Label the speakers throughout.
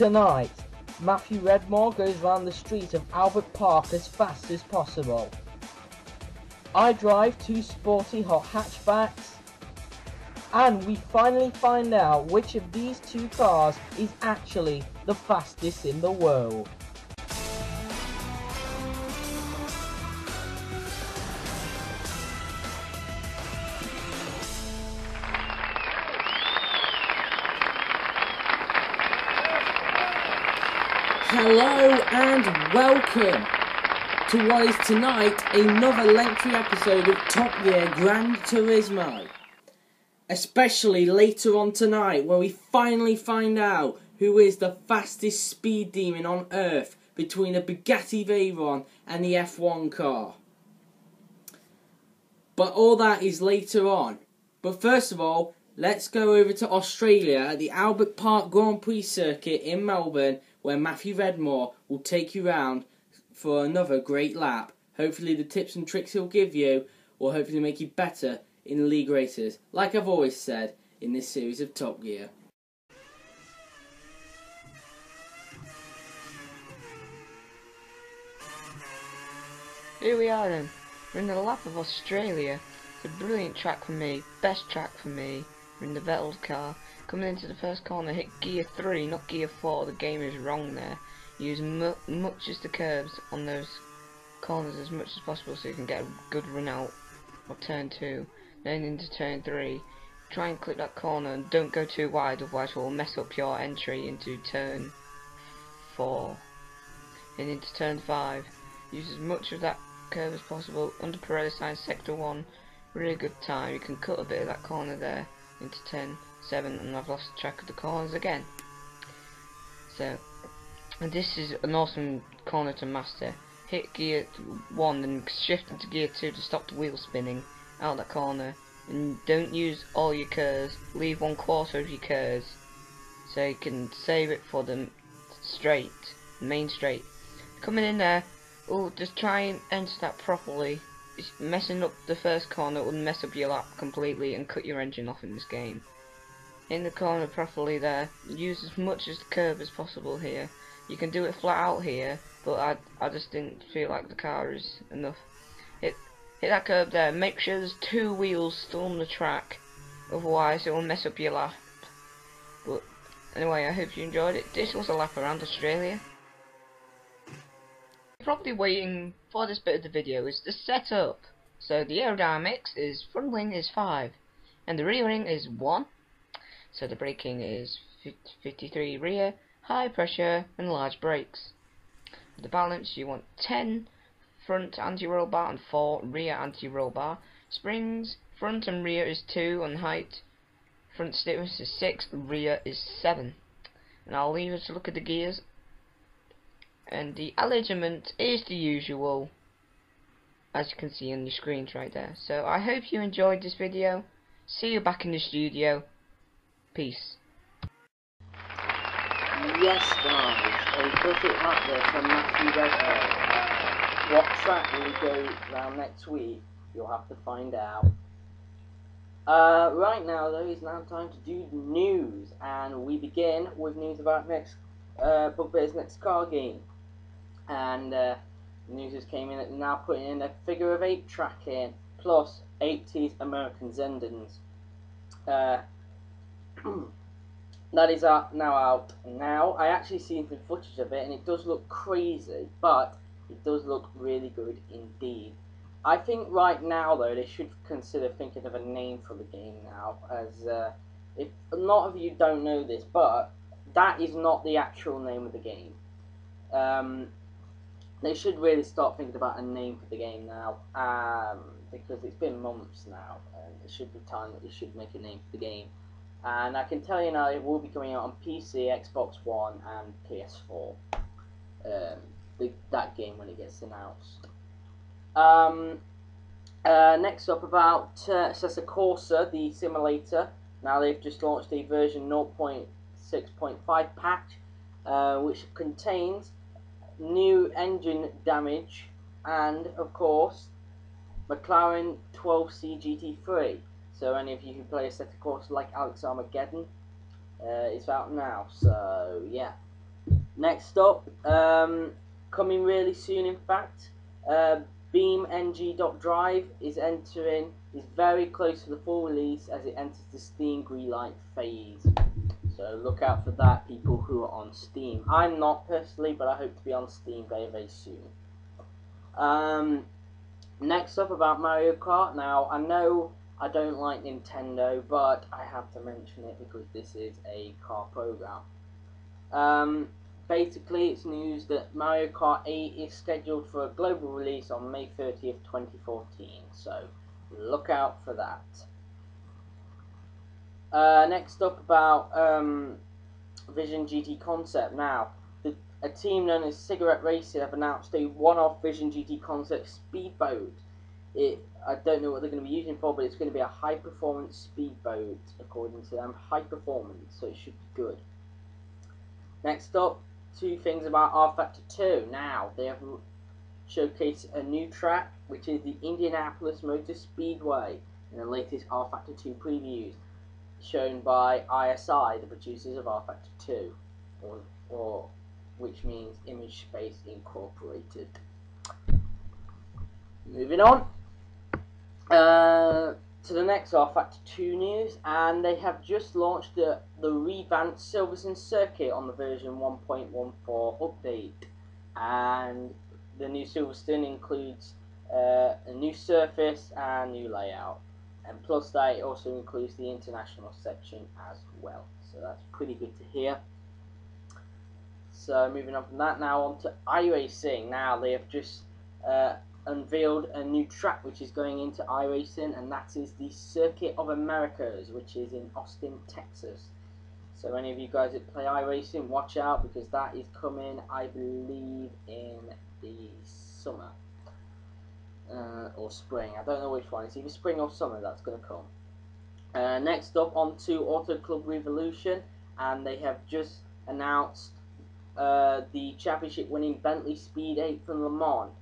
Speaker 1: Tonight, Matthew Redmore goes round the street of Albert Park as fast as possible. I drive two sporty hot hatchbacks, and we finally find out which of these two cars is actually the fastest in the world.
Speaker 2: Hello and welcome to what is tonight another lengthy episode of Top Gear Gran Turismo. Especially later on tonight, where we finally find out who is the fastest speed demon on Earth between a Bugatti Veyron and the F1 car. But all that is later on. But first of all, let's go over to Australia at the Albert Park Grand Prix circuit in Melbourne, where Matthew Redmore will take you round for another great lap. Hopefully the tips and tricks he'll give you will hopefully make you better in league races, like I've always said in this series of Top Gear.
Speaker 3: Here we are then. We're in the lap of Australia. It's a brilliant track for me, best track for me. We're in the Vettel's car. Coming into the first corner, hit gear 3, not gear 4. The game is wrong there. Use much as the curves on those corners as much as possible so you can get a good run out of turn 2. Then into turn 3. Try and clip that corner and don't go too wide, otherwise it will mess up your entry into turn 4. And into turn 5. Use as much of that curve as possible. Under Pirelli sign sector 1. Really good time. You can cut a bit of that corner there into turn 7, and I've lost track of the corners again. So, and this is an awesome corner to master. Hit gear 1 and shift into gear 2 to stop the wheel spinning out that corner. And don't use all your curves. Leave 1/4 of your curves so you can save it for the straight, main straight. Coming in there, just try and enter that properly. It's messing up the first corner will mess up your lap completely and cut your engine off in this game. In the corner properly there, use as much as the curve as possible here. You can do it flat out here, but I just didn't feel like the car is enough. Hit that curve there, make sure there's 2 wheels still on the track, otherwise it will mess up your lap. But anyway, I hope you enjoyed it. This was a lap around Australia. Probably waiting for this bit of the video is the setup. So the aerodynamics is front wing is 5 and the rear wing is 1. So the braking is 53 rear, high pressure and large brakes. For the balance you want 10 front anti-roll bar and 4 rear anti-roll bar. Springs, front and rear is 2 and height. Front stiffness is 6, rear is 7. And I'll leave you to look at the gears. And the alignment is the usual, as you can see on your screens right there. So I hope you enjoyed this video. See you back in the studio. Peace.
Speaker 1: Yes guys, a perfect lap there from Matthew Redmore. What track will we go round next week? You'll have to find out. Right now though, it's now time to do news, and we begin with news about Bugbear's next car game. And news just came in that they're now putting in a figure of 8 track in, plus 80s American Zendens. That is now out now. I actually seen some footage of it and it does look crazy, but it does look really good indeed. I think right now though they should consider thinking of a name for the game now, as if a lot of you don't know this, but that is not the actual name of the game. They should really start thinking about a name for the game now, because it's been months now, and it should be time that they should make a name for the game. And I can tell you now, it will be coming out on PC, Xbox One, and PS4. That game when it gets announced. Next up about Sessa Corsa, the simulator. Now they've just launched a version 0.6.5 patch, which contains new engine damage and, of course, McLaren 12C GT3. So any of you who play a set of course like Alex Armageddon, it's out now. So yeah, Next up, coming really soon in fact, BeamNG.drive is very close to the full release as it enters the Steam greenlight phase. So look out for that, people who are on Steam. I'm not personally, but I hope to be on Steam very, very soon. Next up about Mario Kart. Now, I know I don't like Nintendo, but I have to mention it because this is a car program. Basically, it's news that Mario Kart 8 is scheduled for a global release on May 30th, 2014. So look out for that. Next up about Vision GT concept. Now, a team known as Cigarette Racing have announced a one-off Vision GT concept speedboat. I don't know what they're going to be using for, but it's going to be a high-performance speedboat, according to them. High performance, so it should be good. Next up, two things about R Factor 2. Now, they have showcased a new track, which is the Indianapolis Motor Speedway, in the latest R Factor 2 previews, shown by ISI, the producers of R Factor 2, or which means Image Space Incorporated. Moving on to the next R Factor 2 news, and they have just launched the revamped Silverstone circuit on the version 1.14 update, and the new Silverstone includes a new surface and new layout, and plus that it also includes the international section as well, so that's pretty good to hear. So moving on from that, now on to iRacing. Now they have just unveiled a new track which is going into iRacing, and that is the Circuit of Americas, which is in Austin, Texas. So any of you guys that play iRacing, watch out, because that is coming, I believe, in the summer or spring. I don't know which one. It's either spring or summer that's going to come. Next up, on to Auto Club Revolution, and they have just announced the championship-winning Bentley Speed 8 from Le Mans.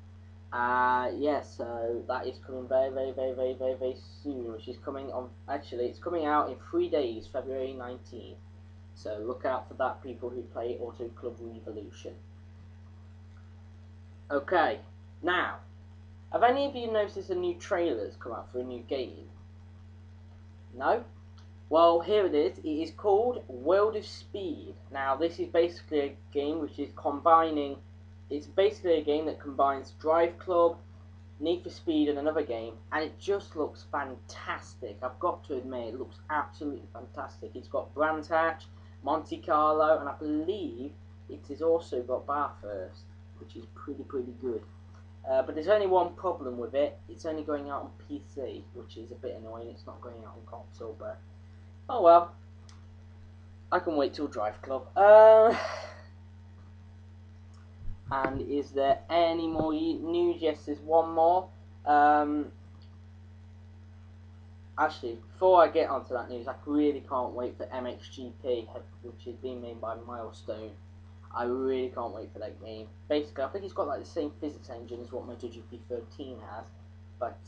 Speaker 1: Yes, so that is coming very, very, very, very, very, very soon, which is coming on, actually, it's coming out in 3 days, February 19th. So look out for that, people who play Auto Club Revolution. Okay, now, have any of you noticed a new trailer's come out for a new game? No? Well, here it is. It is called World of Speed. Now, this is basically a game which is combining... It's basically a game that combines Drive Club, Need for Speed, and another game, and it just looks fantastic. I've got to admit, it looks absolutely fantastic. It's got Brands Hatch, Monte Carlo, and I believe it has also got Bathurst, which is pretty good. But there's only one problem with it. It's only going out on PC, which is a bit annoying. It's not going out on console, but oh well. I can wait till Drive Club. And is there any more news? Yes, there's one more. Actually, before I get onto that news, I really can't wait for MXGP, which is being made by Milestone. I really can't wait for that game. Basically, I think it's got like the same physics engine as what MotoGP 13 has, but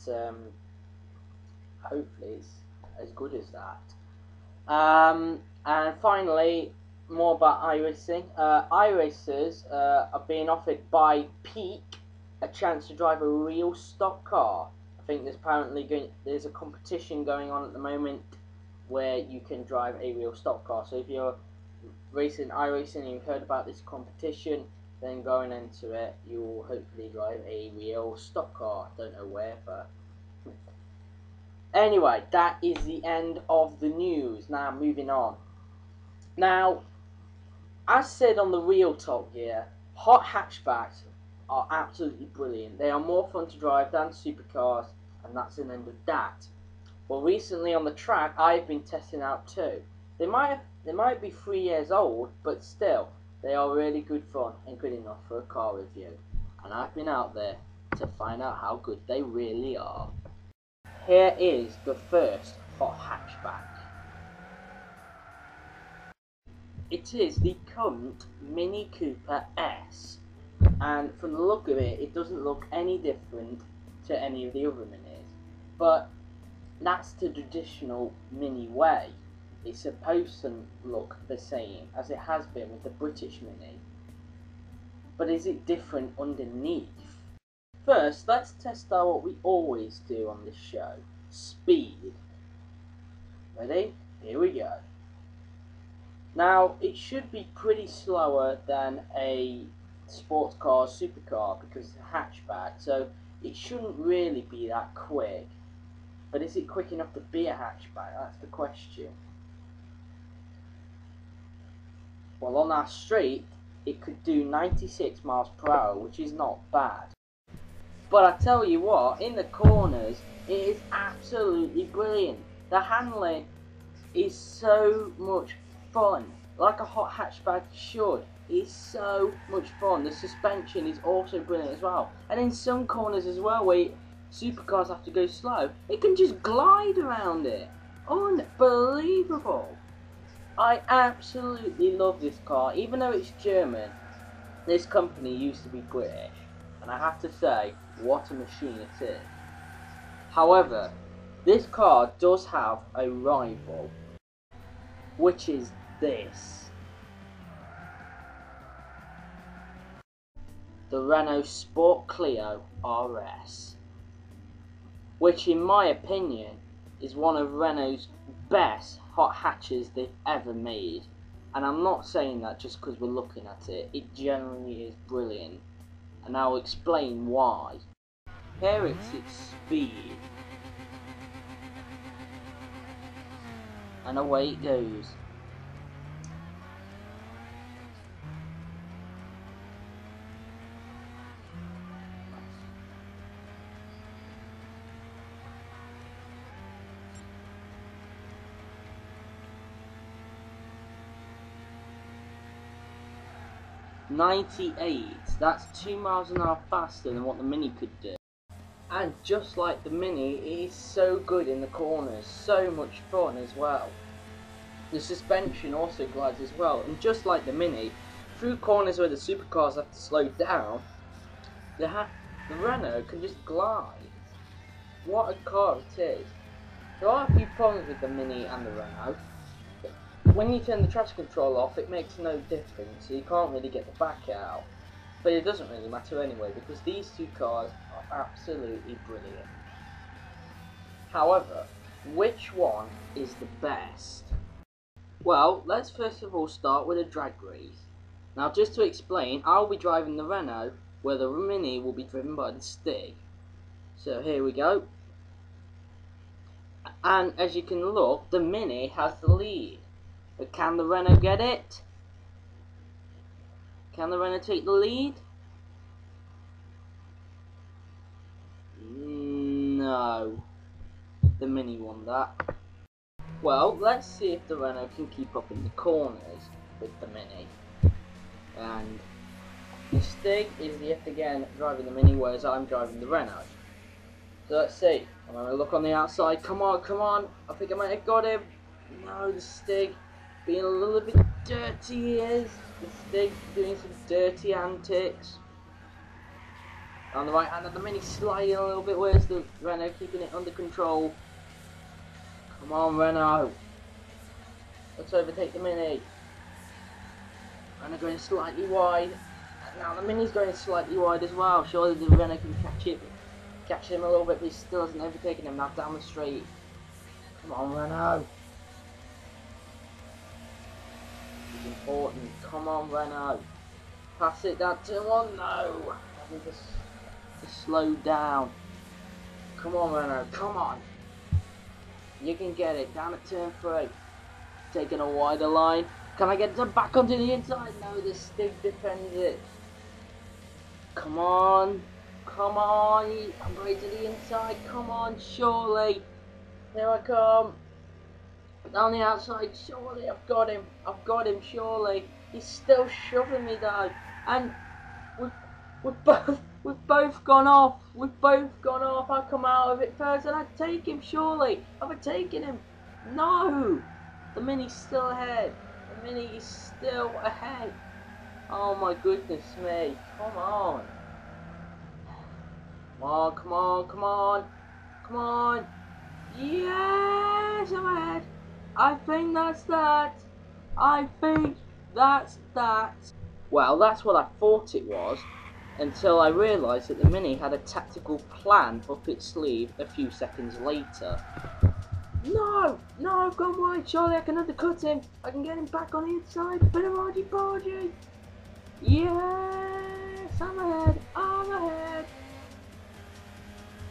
Speaker 1: hopefully it's as good as that. And finally, more about iRacing. iRacers are being offered by Peak a chance to drive a real stock car. I think there's a competition going on at the moment where you can drive a real stock car. So if you're racing iRacing and you've heard about this competition, then going into it, you will hopefully drive a real stock car. Don't know where, but anyway, that is the end of the news. Now moving on. Now, as said on the Real Talk here, hot hatchbacks are absolutely brilliant. They are more fun to drive than supercars, and that's an end of that. Well, recently on the track, I've been testing out two. They might be 3 years old, but still, they are really good fun and good enough for a car review. And I've been out there to find out how good they really are. Here is the first hot hatchback. It is the current Mini Cooper S, and from the look of it, it doesn't look any different to any of the other Minis, but that's the traditional Mini way. It's supposed to look the same as it has been with the British Mini, but is it different underneath? First, let's test out what we always do on this show. Speed. Ready? Here we go. Now, it should be pretty slower than a sports car or supercar because it's a hatchback, so it shouldn't really be that quick. But is it quick enough to be a hatchback? That's the question. Well, on our street, it could do 96 miles per hour, which is not bad. But I tell you what, in the corners, it is absolutely brilliant. The handling is so much fun, like a hot hatchback should. It's so much fun. The suspension is also brilliant as well. And in some corners as well, where supercars have to go slow, it can just glide around it. Unbelievable. I absolutely love this car, even though it's German. This company used to be British, and I have to say, what a machine it is. However, this car does have a rival, which is this. The Renault Sport Clio RS, which in my opinion is one of Renault's best hot hatches they've ever made. And I'm not saying that just because we're looking at it, it generally is brilliant, and I'll explain why. Here it's its speed, and away it goes. "98, that's 2 miles an hour faster than what the Mini could do. And just like the Mini, it is so good in the corners, so much fun as well. The suspension also glides as well, and just like the Mini, through corners where the supercars have to slow down, the Renault can just glide. What a car it is. There are a few problems with the Mini and the Renault. When you turn the traction control off, it makes no difference, so you can't really get the back out. But it doesn't really matter anyway, because these two cars are absolutely brilliant. However, which one is the best? Well, let's first of all start with a drag race. Now, just to explain, I'll be driving the Renault, where the Mini will be driven by the Stig. So here we go. And as you can look, the Mini has the lead. But can the Renault get it? Can the Renault take the lead? No. The Mini won that. Well, let's see if the Renault can keep up in the corners with the Mini. And the Stig is yet again driving the Mini, whereas I'm driving the Renault. So let's see. I'm going to look on the outside. Come on, come on. I think I might have got him. No, the Stig being a little bit dirty he is. The Stig doing some dirty antics. On the right hand of the Mini sliding a little bit. Where's the Renault keeping it under control? Come on, Renault. Let's overtake the Mini. Renault going slightly wide. Now the Mini's going slightly wide as well. Surely the Renault can catch him a little bit, but he still hasn't overtaken him. Now down the straight. Come on, Renault. It's important. Come on, Renault. Pass it that turn one. No. I need to slow down. Come on, Renault. Come on. You can get it. Down at turn 3. Taking a wider line. Can I get it back onto the inside? No, the Stig defends it. Come on. Come on. I'm right to the inside. Come on, surely. Here I come. Down the outside, surely. I've got him. I've got him, surely. He's still shoving me though. And we've both gone off. We've both gone off. I come out of it first and I take him, surely. Have I taken him? No. The Mini's still ahead. The Mini is still ahead. Oh my goodness me. Come on. Come on, come on, come on. Come on. Yes, I'm ahead. I think that's that. I think that's that. Well, that's what I thought it was, until I realised that the Mini had a tactical plan up its sleeve a few seconds later. No! No, I've gone wide, Charlie, I can undercut him. I can get him back on the inside. Bit of argy-bargy. Yes! I'm ahead. I'm ahead.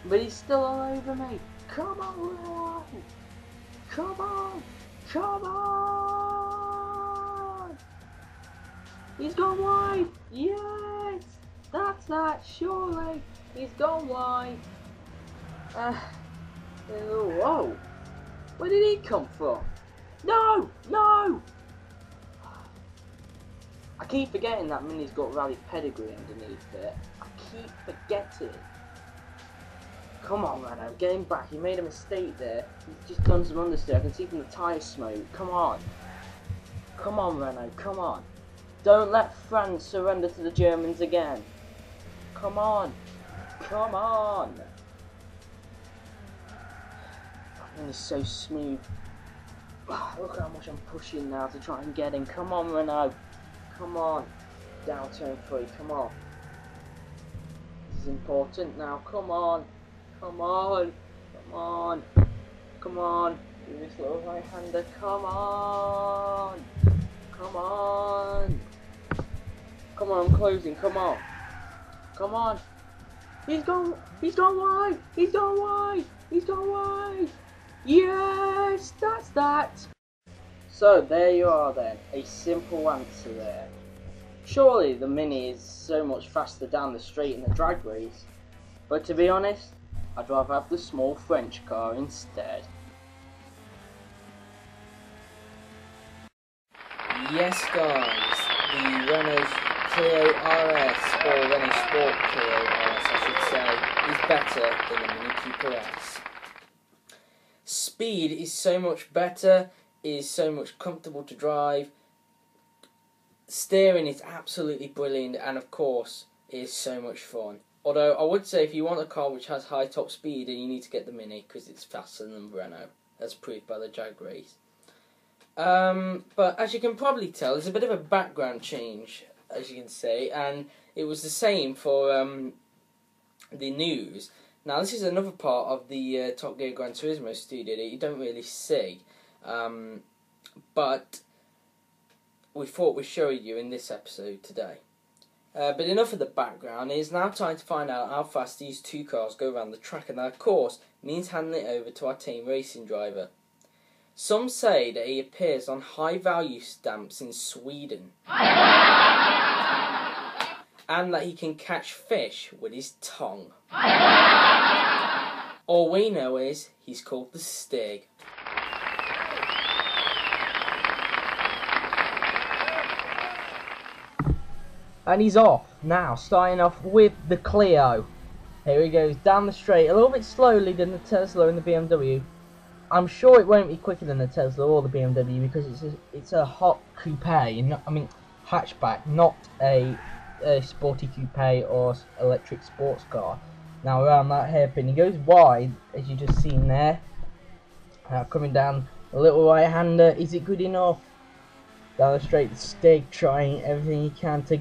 Speaker 1: But he's still all over me. Come on, Willows. Come on. Come on. He's gone wide. Yes! That's that, surely. He's gone wide. Whoa. Where did he come from? No! No! I keep forgetting that Mini's got rally pedigree underneath it. I keep forgetting. Come on, Renault, get him back. He made a mistake there. He's just done some understeer. I can see from the tyre smoke. Come on. Come on, Renault, come on. Don't let France surrender to the Germans again. Come on. Come on. He's so smooth. Look how much I'm pushing now to try and get him. Come on, Renault. Come on. Down turn 3. Come on. This is important now. Come on. Come on. Come on. Come on. Do this little right-hander. Come on. Come on. Come on, I'm closing. Come on. Come on. He's gone wide. He's gone wide. He's gone wide. Yes, that's that. So there you are then, a simple answer there. Surely the Mini is so much faster down the straight in the drag race, but to be honest, I'd rather have the small French car instead.
Speaker 2: Yes guys, the Renault Clio RS, or Renault Sport Clio RS I should say, is better than the Mini Cooper S. Speed is so much better, is so much comfortable to drive, steering is absolutely brilliant, and of course is so much fun. Although I would say if you want a car which has high top speed, then you need to get the Mini because it's faster than the Renault, as proved by the drag race. But as you can probably tell, there's a bit of a background change, as you can see, and it was the same for the news. Now this is another part of the Top Gear Gran Turismo studio that you don't really see, but we thought we'd show you in this episode today. But enough of the background, it is now time to find out how fast these two cars go around the track, and that of course means handing it over to our team racing driver. Some say that he appears on high value stamps in Sweden, and that he can catch fish with his tongue. All we know is he's called the Stig.
Speaker 1: And he's off now, starting off with the Clio. Here he goes down the straight, a little bit slowly than the Tesla and the BMW. I'm sure it won't be quicker than the Tesla or the BMW because it's a hot coupe, hatchback, not a sporty coupe or electric sports car. Now around that hairpin, he goes wide, as you just seen there. Coming down a little right-hander, is it good enough? Down the straight, the Stig trying everything he can to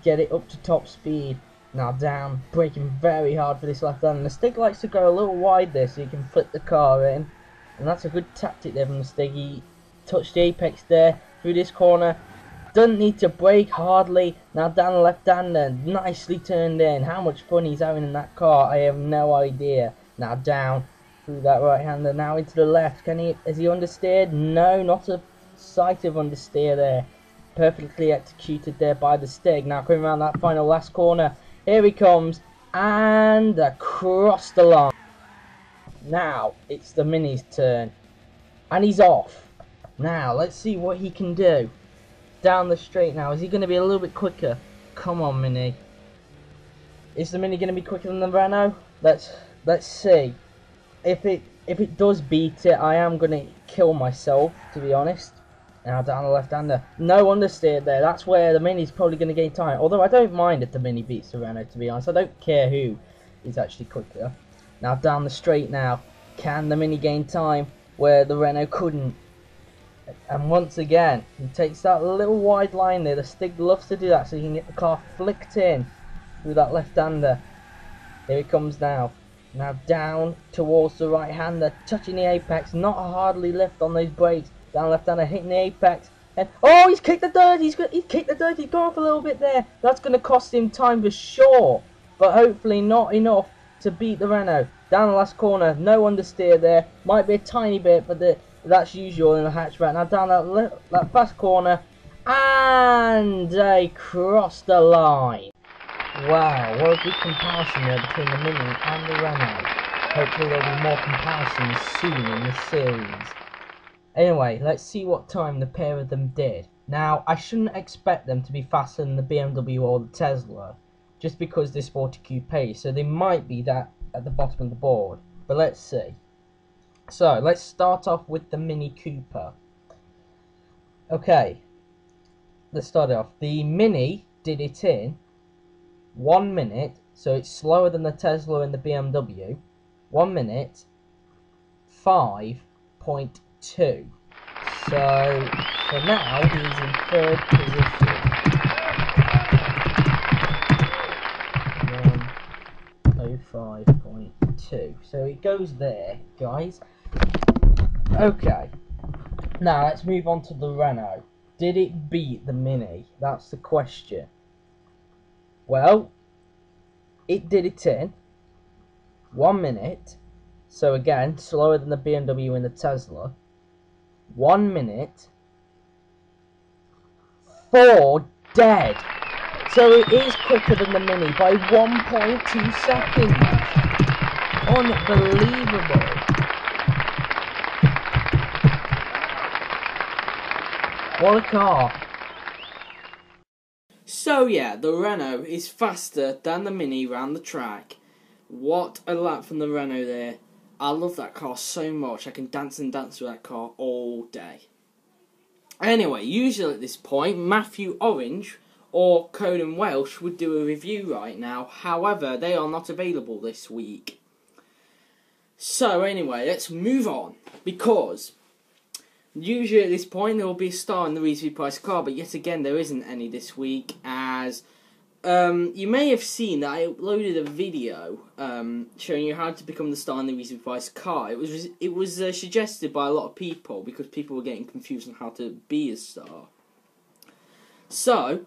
Speaker 1: get it up to top speed. Now down, braking very hard for this left-hander. The Stig likes to go a little wide there so you can flip the car in. And that's a good tactic there from the Stig. He touched the apex there through this corner. Doesn't need to brake hardly. Now down the left-hander, nicely turned in. How much fun he's having in that car, I have no idea. Now down through that right-hander, now into the left. Has he understeered? No, not a sight of understeer there. Perfectly executed there by the Stig. Now coming around that final last corner. Here he comes, and across the line. Now it's the Mini's turn, and he's off. Now let's see what he can do. Down the straight now, is he going to be a little bit quicker? Come on, Mini. Is the Mini going to be quicker than the Renault? Let's see. If it does beat it, I am going to kill myself, to be honest. Now down the left-hander, no understeer there. That's where the Mini's probably going to gain time. Although I don't mind if the Mini beats the Renault, to be honest. I don't care who is actually quicker. Now down the straight now, can the Mini gain time where the Renault couldn't? And once again, he takes that little wide line there. The Stig loves to do that so he can get the car flicked in through that left-hander. Here it comes now. Now down towards the right-hander, touching the apex. Not a hardly lift on those brakes. Down left-hander, hitting the apex. And oh, he's kicked the dirt. He's kicked the dirt. He's gone off a little bit there. That's going to cost him time for sure. But hopefully not enough to beat the Renault. Down the last corner, no understeer there. Might be a tiny bit, but that's usual in a hatchback. Now down that fast corner, and they cross the line. Wow, what a good comparison there between the Mini and the Renault. Hopefully there'll be more comparisons soon in this series. Anyway, let's see what time the pair of them did. Now, I shouldn't expect them to be faster than the BMW or the Tesla, just because they're sporty coupe, so they might be that at the bottom of the board. But let's see. So, let's start off with the Mini Cooper. Okay, let's start off. The Mini did it in 1 minute, so it's slower than the Tesla and the BMW. 1 minute, 5.2. So, for now, he's in third position. 1:05.2. So it goes there, guys. Okay. Now, let's move on to the Renault. Did it beat the Mini? That's the question. Well, it did it in 1 minute. So again, slower than the BMW and the Tesla. 1 minute. 4 dead. So it is quicker than the Mini by 1.2 seconds. Unbelievable. What a car.
Speaker 2: So yeah, the Renault is faster than the Mini round the track. What a lap from the Renault there. I love that car so much. I can dance and dance with that car all day. Anyway, usually at this point, Matthew Orange or Conan Welsh would do a review right now. However, they are not available this week. So anyway, let's move on. Because usually at this point there will be a star in the reasonably priced car, but yet again there isn't any this week, as you may have seen that I uploaded a video showing you how to become the star in the reasonably priced car. It was suggested by a lot of people because people were getting confused on how to be a star. So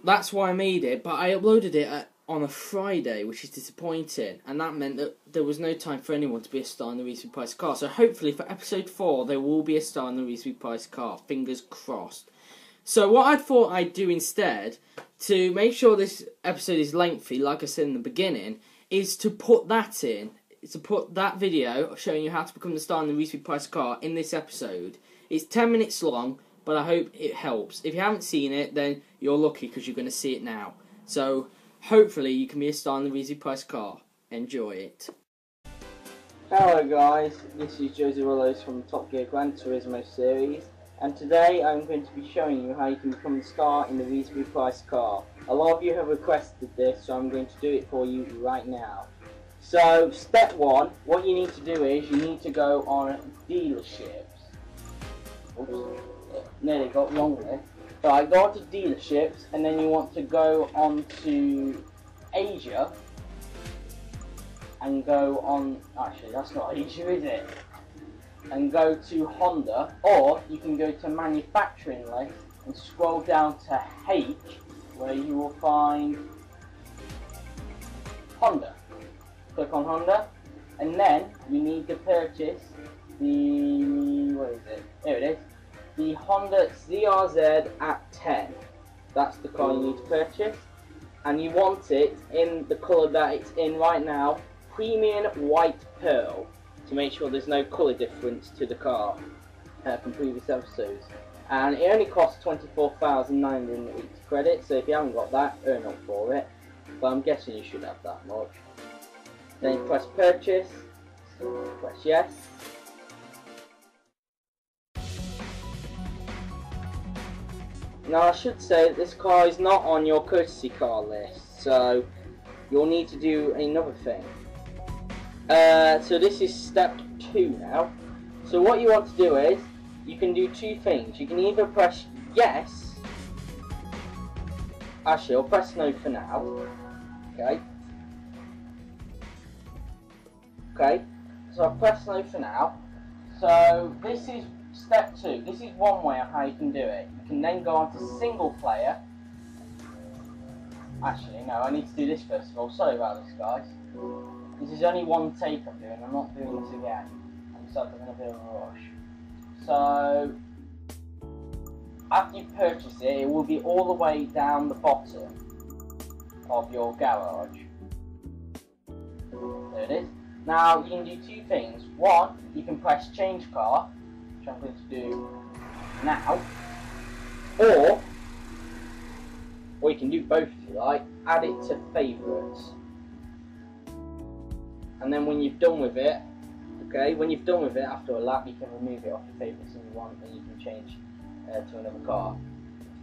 Speaker 2: that's why I made it, but I uploaded it on a Friday, which is disappointing, and that meant that there was no time for anyone to be a star in the reasonably priced car. So hopefully for episode 4 there will be a star in the reasonably priced car. Fingers crossed. So what I thought I'd do instead, to make sure this episode is lengthy, like I said in the beginning, is to put that in. To put that video showing you how to become the star in the reasonably priced car in this episode. It's 10 minutes long, but I hope it helps. If you haven't seen it, then you're lucky because you're going to see it now. So hopefully you can be a star in the reasonably priced car. Enjoy it.
Speaker 1: Hello guys, this is Jose Willows from the Top Gear Gran Turismo series, and today I'm going to be showing you how you can become the star in the reasonably priced car. A lot of you have requested this, so I'm going to do it for you right now. So, step 1, what you need to do is you need to go on dealerships. Oops, nearly got wrong there. So I go to dealerships, and then you want to go on to Asia, and go on, actually that's not Asia, is it? And go to Honda, or you can go to manufacturing list and scroll down to H, where you will find Honda. Click on Honda, and then you need to purchase the, what is it? There it is. The Honda ZRZ at 10. That's the car you need to purchase, and you want it in the colour that it's in right now, premium white pearl, to make sure there's no colour difference to the car from previous episodes. And it only costs 24,980 credits, so if you haven't got that, earn up for it. But I'm guessing you should have that much. Then you press purchase, press yes. Now I should say that this car is not on your courtesy car list, so you'll need to do another thing. So this is step 2 now. So what you want to do is, you can do two things. You can either press yes. Actually, I'll press no for now. Okay. Okay. So I'll press no for now. So this is step 2. This is one way of how you can do it. You can then go on to single player. Actually, no, I need to do this first of all. Sorry about this, guys. This is only one take I'm doing. I'm not doing this again. I'm just having a bit of a rush. So after you purchase it, it will be all the way down the bottom of your garage. There it is. Now you can do two things. One, you can press change car, which I'm going to do now, or you can do both if you like. Add it to favourites, and then when you've done with it, okay, when you've done with it after a lap, you can remove it off your favourites if you want, and you can change to another car.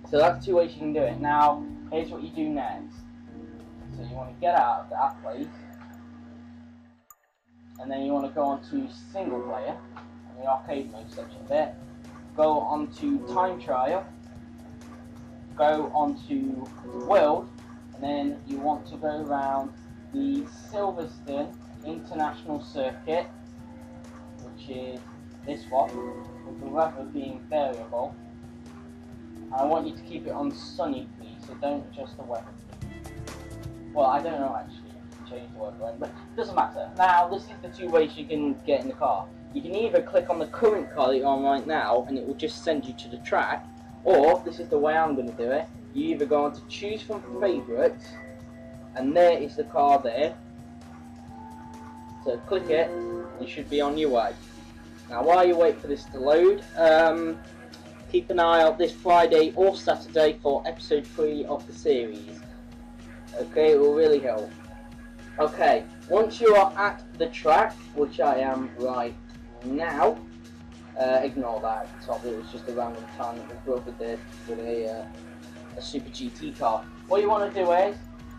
Speaker 1: So that's two ways you can do it. Now here's what you do next. So you want to get out of that place, and then you want to go on to single player, in the arcade mode section of it. Go on to time trial, go on to world, and then you want to go around the Silverstone International Circuit, which is this one, with the weather being variable. I want you to keep it on sunny, please, so don't adjust the weather. Well, I don't know actually. Change the weather, but it doesn't matter. Now, this is the two ways you can get in the car. You can either click on the current car that you're on right now, and it will just send you to the track, or this is the way I'm going to do it. You either go on to choose from favourites, and there is the car there. So click it, you should be on your way. Now, while you wait for this to load, keep an eye out this Friday or Saturday for episode 3 of the series. Okay, it will really help. Okay, once you are at the track, which I am right now, ignore that at the top, it was just a random time that my brother did with a Super GT car. What you want to do is,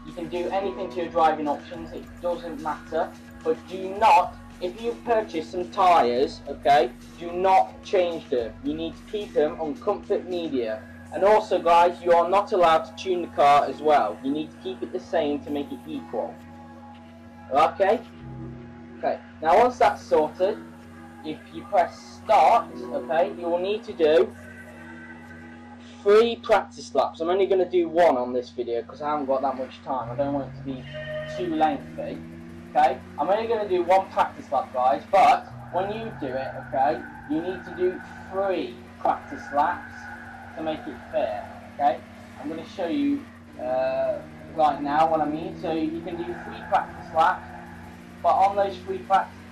Speaker 1: you can do anything to your driving options, it doesn't matter, but do not, if you purchase some tyres, okay, do not change them. You need to keep them on comfort media. And also guys, you are not allowed to tune the car as well. You need to keep it the same to make it equal. Okay? Okay, now once that's sorted, if you press start, okay, you will need to do 3 practice laps. I'm only going to do 1 on this video because I haven't got that much time. I don't want it to be too lengthy. Okay, I'm only going to do 1 practice lap, guys, but when you do it, okay, you need to do 3 practice laps to make it fair. Okay, I'm going to show you right now what I mean. So you can do 3 practice laps, but on those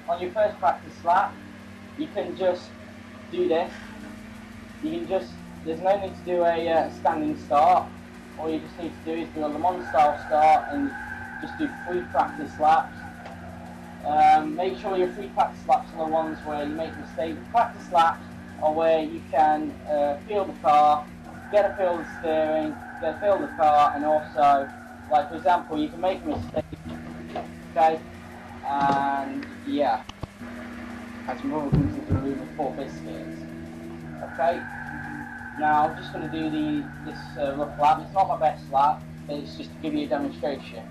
Speaker 1: on your first practice lap, you can just do this. You can just, there's no need to do a standing start. All you just need to do is do a Le Mans style start and just do 3 practice laps. Make sure your 3 practice laps are the ones where you make mistakes. Practice laps are where you can feel the car, get a feel of the steering, get a feel of the car, and also, like for example, you can make a mistake, okay, and yeah, as my brother comes into the room with 4 biscuits, okay. Now I'm just going to do this rough lap. It's not my best lap, but it's just to give you a demonstration.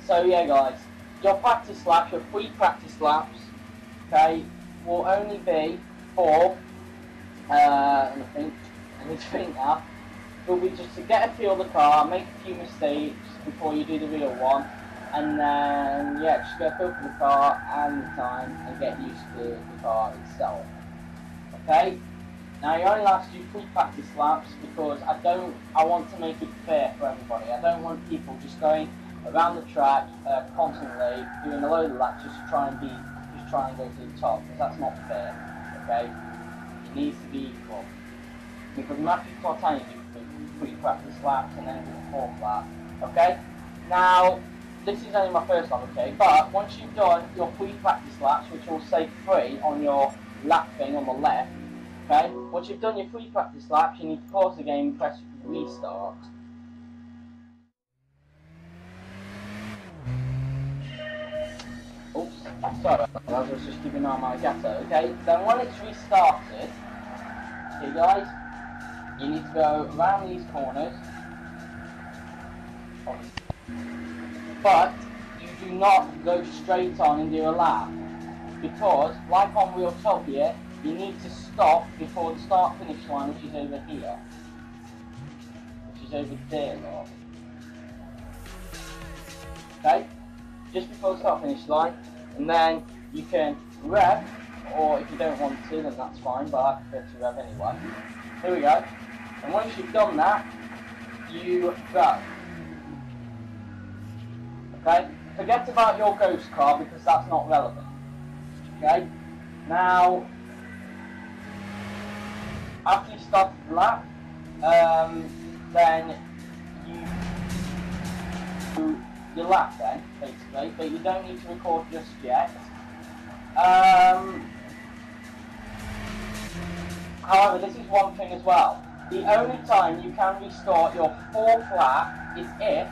Speaker 1: So yeah guys, your practice laps, your 3 practice laps, okay, will only be for, I need to think now, will be just to get a feel of the car, make a few mistakes before you do the real one, and then yeah, just get a feel for the car and the time and get used to the car itself. Okay? Now you're only allowed to do 3 practice laps because I want to make it fair for everybody. I don't want people just going around the track constantly doing a load of laps just to try and go to the top, because that's not fair. Okay? It needs to be equal. Because Matthew Redmore do 3 practice laps and then do the 4th lap. Okay? Now this is only my first lap, okay? But once you've done your 3 practice laps, which will say 3 on your lap thing on the left, okay? Once you've done your 3 practice laps, you need to pause the game and press restart. Oops, sorry, I was just keeping an eye on my ghetto. Okay, then when it's restarted, okay guys, you need to go around these corners. But you do not go straight on and do a lap. Because, like on Wheeltopia, you need to stop before the start finish line, which is over here. Which is over there, Lord. Okay? Just before the start finish line, and then you can rev, or if you don't want to, then that's fine, but I prefer to rev anyway. Here we go. And once you've done that, you go. Okay? Forget about your ghost car because that's not relevant. Okay? Now, after you start the lap, then you do your lap then, basically, but you don't need to record just yet. However, this is one thing as well. The only time you can restart your 4th lap is if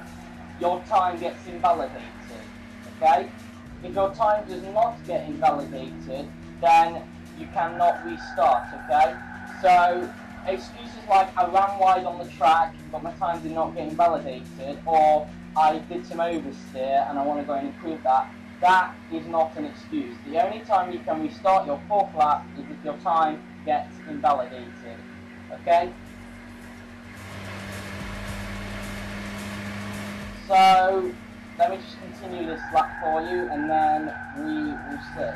Speaker 1: your time gets invalidated. Okay? If your time does not get invalidated, then you cannot restart, okay? So, excuses like I ran wide on the track, but my time did not get invalidated, or I did some oversteer and I want to go and improve that, that is not an excuse. The only time you can restart your 4th lap is if your time gets invalidated, okay? So, let me just continue this lap for you and then we will see.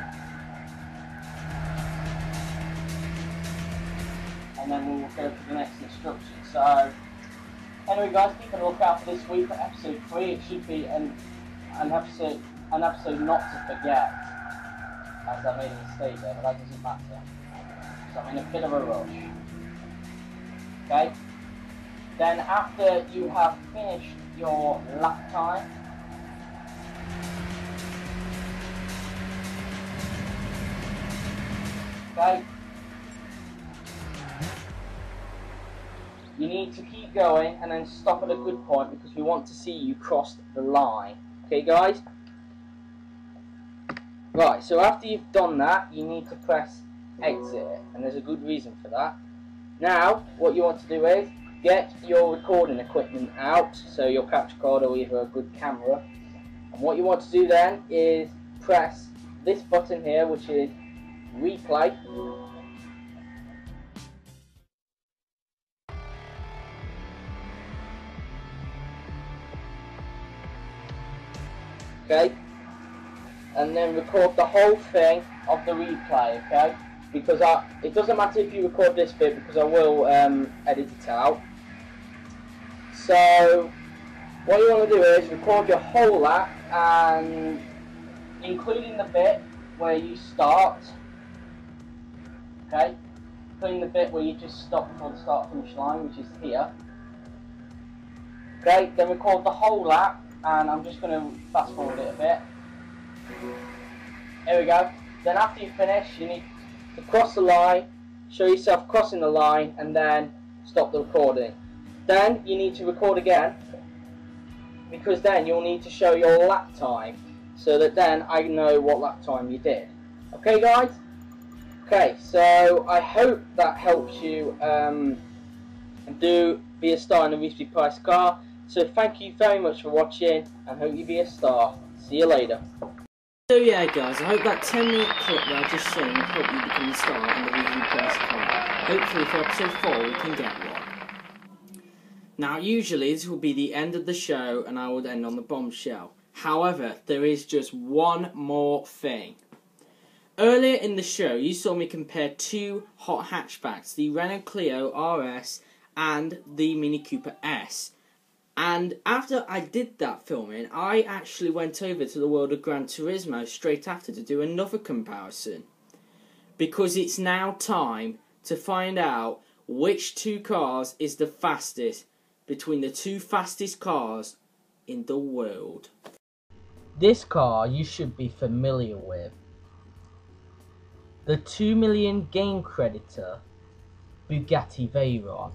Speaker 1: And then we will go to the next instruction. So, anyway guys, keep a lookout for this week for episode 3. It should be an episode not to forget. As I made a mistake there, but that doesn't matter. So I'm in a bit of a rush. Okay? Then after you have finished your lap time, okay, you need to keep going and then stop at a good point because we want to see you cross the line. Okay guys? Right, so after you've done that, you need to press exit, and there's a good reason for that. Now, what you want to do is get your recording equipment out, so your capture card or either a good camera. And what you want to do then is press this button here, which is replay. Okay, and then record the whole thing of the replay, okay? Because it doesn't matter if you record this bit because I will edit it out. So what you want to do is record your whole lap, and including the bit where you start, okay? Including the bit where you just stop before the start finish line, which is here. Okay, then record the whole lap, and I'm just going to fast forward it a bit. Here we go. Then after you finish, you need to cross the line, show yourself crossing the line, and then stop the recording. Then you need to record again, because then you'll need to show your lap time, so that then I know what lap time you did. Okay guys? Okay, so I hope that helps you do be a star in a reasonably priced car. So thank you very much for watching, and hope you be a star. See you later.
Speaker 2: So yeah guys, I hope that 10-minute clip that I just shown will help you become a star in the reasonably priced car. Hopefully for episode 4 we can get one. Now usually this will be the end of the show and I would end on the bombshell. However, there is just one more thing. Earlier in the show you saw me compare 2 hot hatchbacks, the Renault Clio RS and the Mini Cooper S. And after I did that filming, I actually went over to the world of Gran Turismo straight after to do another comparison. Because it's now time to find out which 2 cars is the fastest between the 2 fastest cars in the world. This car you should be familiar with. The 2 million game creditor Bugatti Veyron.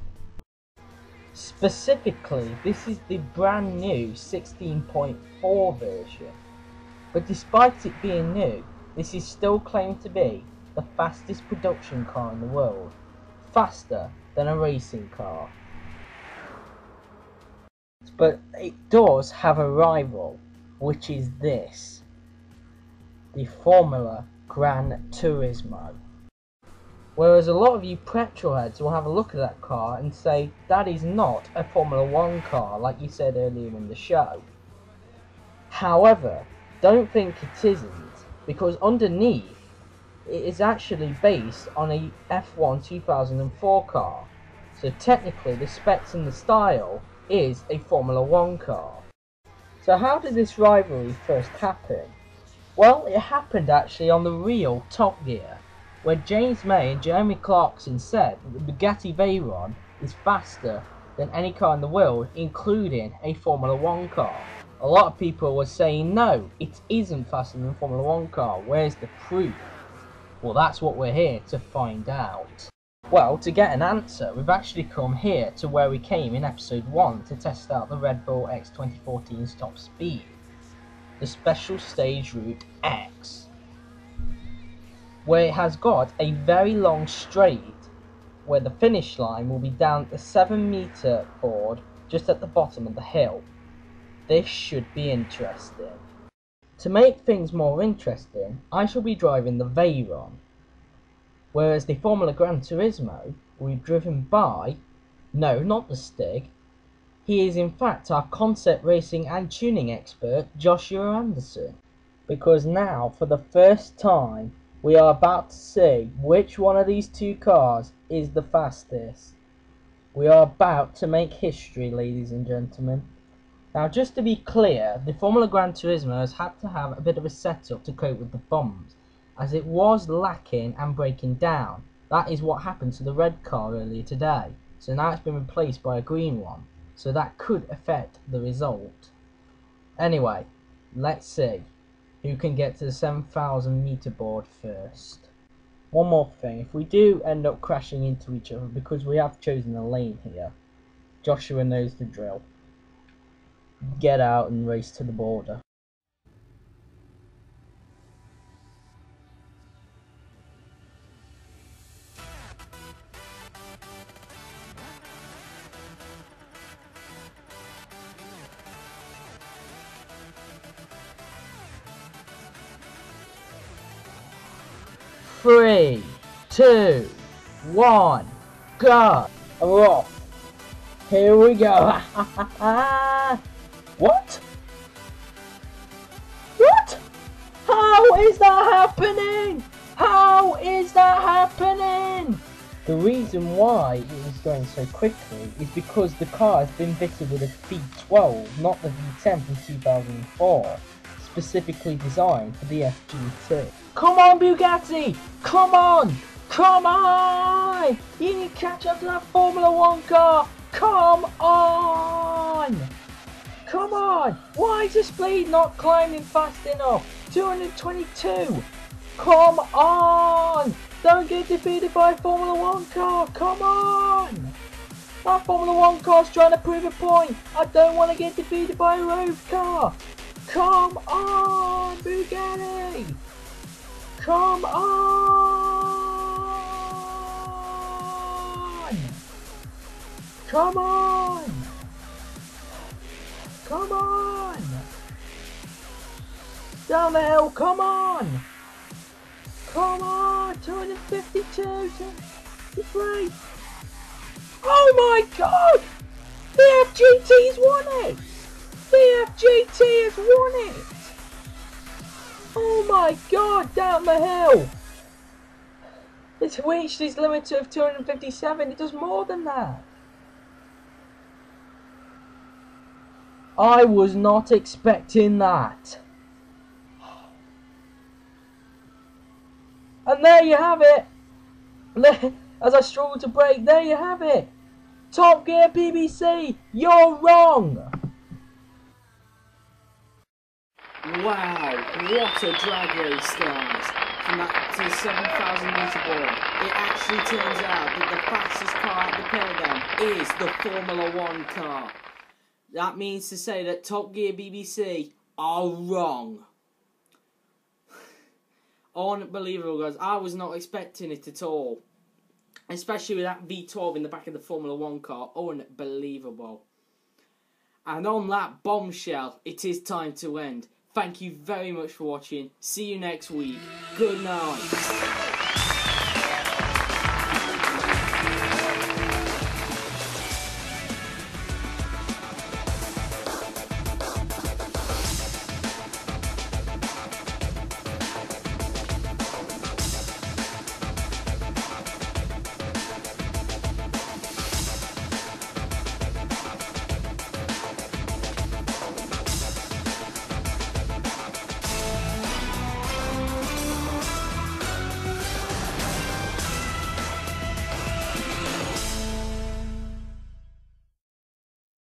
Speaker 2: Specifically, this is the brand new 16.4 version. But despite it being new, this is still claimed to be the fastest production car in the world, faster than a racing car. But it does have a rival, which is this, the Formula Gran Turismo. Whereas a lot of you petrol heads will have a look at that car and say, that is not a Formula 1 car, like you said earlier in the show. However, don't think it isn't, because underneath, it is actually based on a F1 2004 car. So technically, the specs and the style is a Formula 1 car. So how did this rivalry first happen? Well, it happened actually on the real Top Gear, where James May and Jeremy Clarkson said that the Bugatti Veyron is faster than any car in the world, including a Formula 1 car. A lot of people were saying, no, it isn't faster than a Formula 1 car, where's the proof? Well, that's what we're here to find out. Well, to get an answer, we've actually come here to where we came in episode 1 to test out the Red Bull X 2014's top speed, the Special Stage Route X, where it has got a very long straight where the finish line will be down at the 7-meter board just at the bottom of the hill. This should be interesting. To make things more interesting, I shall be driving the Veyron, whereas the Formula Gran Turismo will be driven by, no, not the Stig. He is in fact our concept racing and tuning expert, Joshua Anderson. Because now, for the first time, we are about to see which one of these two cars is the fastest. We are about to make history, ladies and gentlemen. Now, just to be clear, the Formula Gran Turismo has had to have a bit of a setup to cope with the bumps, as it was lacking and breaking down. That is what happened to the red car earlier today, so now it's been replaced by a green one, so that could affect the result. Anyway, let's see who can get to the 7,000 meter board first. One more thing, if we do end up crashing into each other because we have chosen a lane here, Joshua knows the drill. Get out and race to the border. Three, two, one, go! And we're off. Here we go. What? What? How is that happening? How is that happening? The reason why it was going so quickly is because the car has been fitted with a V12, not the V10 from 2004, specifically designed for the FGT. Come on, Bugatti! Come on! Come on! You need to catch up to that Formula 1 car! Come on! Come on! Why is the speed not climbing fast enough? 222! Come on! Don't get defeated by a Formula 1 car! Come on! That Formula 1 car's trying to prove a point! I don't want to get defeated by a road car! Come on, Bugatti! Come on! Come on! Come on! Down the hill, come on! Come on! 252, 253! Oh my god! The FGT's won it! The FGT has won it! Oh my god, down the hill! It's reached its limit of 257, it does more than that! I was not expecting that! And there you have it! As I struggle to brake, there you have it! Top Gear BBC, you're wrong! Wow, what a drag race, guys. From that to the 7,000 metre board. It actually turns out that the fastest car at the pit is the Formula 1 car. That means to say that Top Gear BBC are wrong. Unbelievable, guys. I was not expecting it at all. Especially with that V12 in the back of the Formula 1 car. Unbelievable. And on that bombshell, it is time to end. Thank you very much for watching. See you next week. Good night.